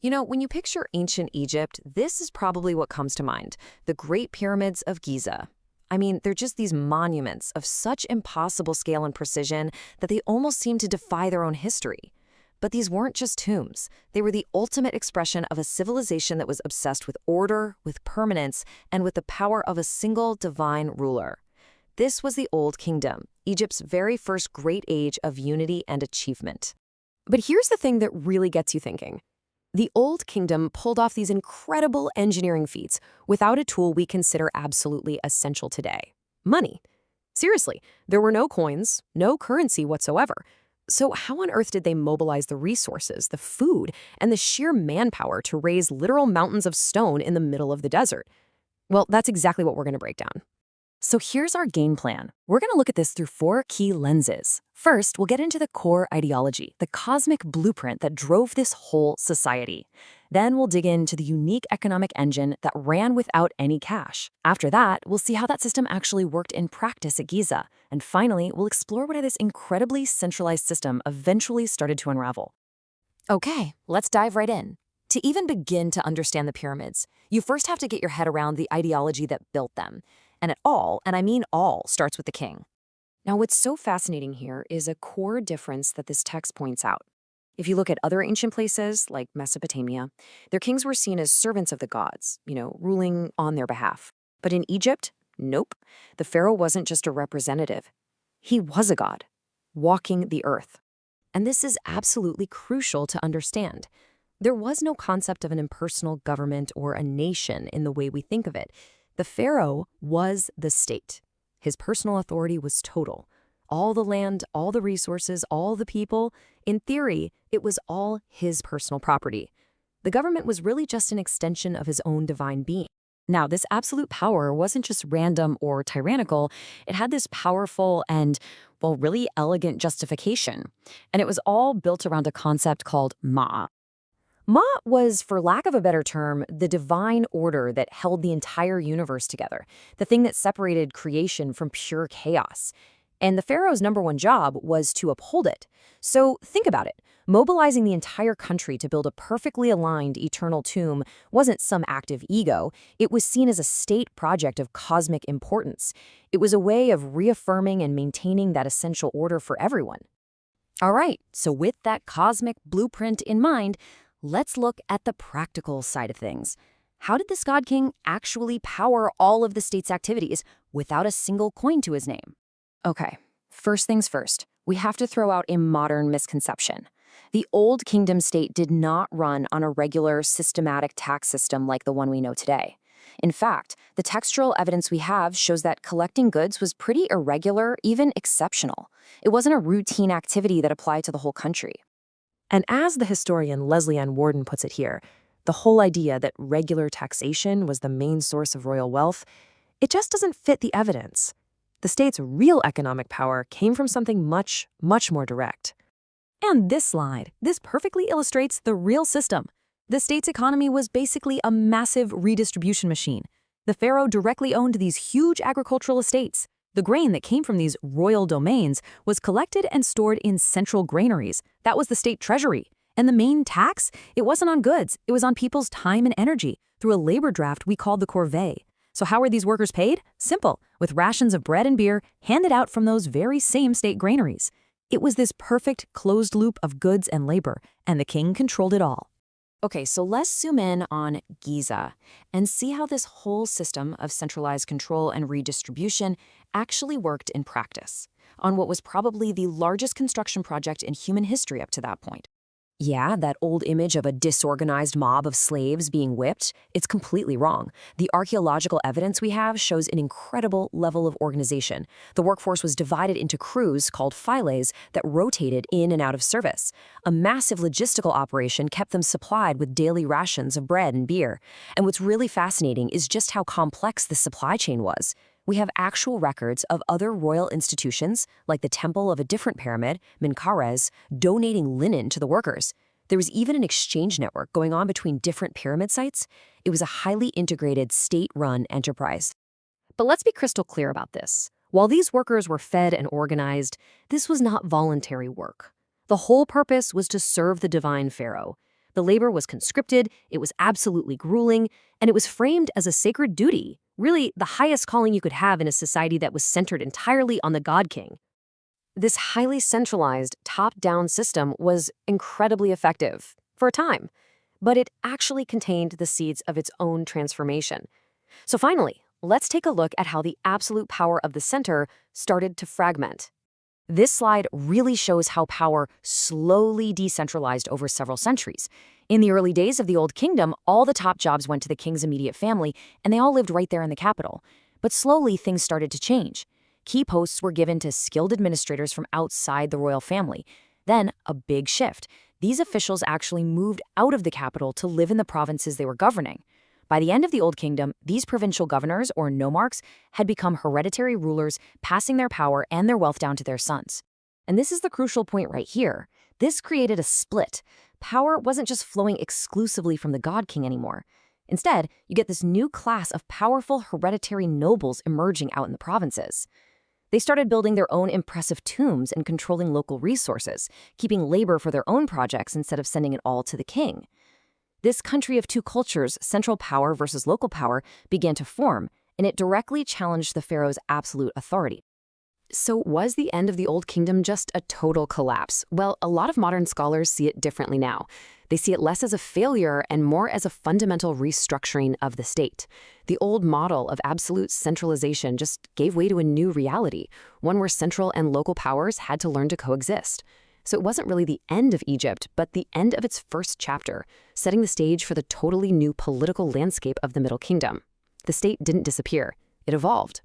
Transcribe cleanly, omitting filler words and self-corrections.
When you picture ancient Egypt, this is probably what comes to mind: the Great Pyramids of Giza. I mean, they're just these monuments of such impossible scale and precision that they almost seem to defy their own history. But these weren't just tombs. They were the ultimate expression of a civilization that was obsessed with order, with permanence, and with the power of a single divine ruler. This was the Old Kingdom, Egypt's very first great age of unity and achievement. But here's the thing that really gets you thinking. The Old Kingdom pulled off these incredible engineering feats without a tool we consider absolutely essential today: money. Seriously, there were no coins, no currency whatsoever. So how on earth did they mobilize the resources, the food, and the sheer manpower to raise literal mountains of stone in the middle of the desert? Well, that's exactly what we're going to break down. So here's our game plan. We're going to look at this through 4 key lenses. First, we'll get into the core ideology, the cosmic blueprint that drove this whole society. Then we'll dig into the unique economic engine that ran without any cash. After that, we'll see how that system actually worked in practice at Giza. And finally, we'll explore why this incredibly centralized system eventually started to unravel. Okay, let's dive right in. To even begin to understand the pyramids, you first have to get your head around the ideology that built them. And it all, and I mean all, starts with the king. Now, what's so fascinating here is a core difference that this text points out. If you look at other ancient places, like Mesopotamia, their kings were seen as servants of the gods, ruling on their behalf. But in Egypt, nope. The pharaoh wasn't just a representative. He was a god, walking the earth. And this is absolutely crucial to understand. There was no concept of an impersonal government or a nation in the way we think of it. The pharaoh was the state. His personal authority was total. All the land, all the resources, all the people, in theory, it was all his personal property. The government was really just an extension of his own divine being. Now, this absolute power wasn't just random or tyrannical. It had this powerful and, really elegant justification. And it was all built around a concept called Ma. Ma was, for lack of a better term, the divine order that held the entire universe together, the thing that separated creation from pure chaos. And the pharaoh's #1 job was to uphold it. So think about it. Mobilizing the entire country to build a perfectly aligned eternal tomb wasn't some act of ego. It was seen as a state project of cosmic importance. It was a way of reaffirming and maintaining that essential order for everyone. All right, so with that cosmic blueprint in mind, let's look at the practical side of things. How did this god king actually power all of the state's activities without a single coin to his name? Okay, first things first, we have to throw out a modern misconception. The Old Kingdom state did not run on a regular, systematic tax system like the one we know today. In fact, the textual evidence we have shows that collecting goods was pretty irregular, even exceptional. It wasn't a routine activity that applied to the whole country. And as the historian Leslie Ann Warden puts it here, the whole idea that regular taxation was the main source of royal wealth, it just doesn't fit the evidence. The state's real economic power came from something much, much more direct. And this slide, this perfectly illustrates the real system. The state's economy was basically a massive redistribution machine. The pharaoh directly owned these huge agricultural estates. The grain that came from these royal domains was collected and stored in central granaries. That was the state treasury. And the main tax? It wasn't on goods. It was on people's time and energy through a labor draft we called the corvée. So how were these workers paid? Simple, with rations of bread and beer handed out from those very same state granaries. It was this perfect closed loop of goods and labor, and the king controlled it all. Okay, so let's zoom in on Giza and see how this whole system of centralized control and redistribution actually worked in practice on what was probably the largest construction project in human history up to that point. Yeah, that old image of a disorganized mob of slaves being whipped, it's completely wrong. The archaeological evidence we have shows an incredible level of organization. The workforce was divided into crews called files that rotated in and out of service. A massive logistical operation kept them supplied with daily rations of bread and beer. And what's really fascinating is just how complex the supply chain was. We have actual records of other royal institutions, like the temple of a different pyramid, Menkares, donating linen to the workers. There was even an exchange network going on between different pyramid sites. It was a highly integrated, state-run enterprise. But let's be crystal clear about this. While these workers were fed and organized, this was not voluntary work. The whole purpose was to serve the divine pharaoh. The labor was conscripted, it was absolutely grueling, and it was framed as a sacred duty, really the highest calling you could have in a society that was centered entirely on the god king. This highly centralized, top-down system was incredibly effective for a time, but it actually contained the seeds of its own transformation. So finally, let's take a look at how the absolute power of the center started to fragment. This slide really shows how power slowly decentralized over several centuries. In the early days of the Old Kingdom, all the top jobs went to the king's immediate family, and they all lived right there in the capital. But slowly, things started to change. Key posts were given to skilled administrators from outside the royal family. Then, a big shift. These officials actually moved out of the capital to live in the provinces they were governing. By the end of the Old Kingdom, these provincial governors, or nomarchs, had become hereditary rulers, passing their power and their wealth down to their sons. And this is the crucial point right here. This created a split. Power wasn't just flowing exclusively from the god king anymore. Instead, you get this new class of powerful hereditary nobles emerging out in the provinces. They started building their own impressive tombs and controlling local resources, keeping labor for their own projects instead of sending it all to the king. This country of two cultures, central power versus local power, began to form, and it directly challenged the pharaoh's absolute authority. So was the end of the Old Kingdom just a total collapse? Well, a lot of modern scholars see it differently now. They see it less as a failure and more as a fundamental restructuring of the state. The old model of absolute centralization just gave way to a new reality, one where central and local powers had to learn to coexist. So it wasn't really the end of Egypt, but the end of its first chapter, setting the stage for the totally new political landscape of the Middle Kingdom. The state didn't disappear. It evolved.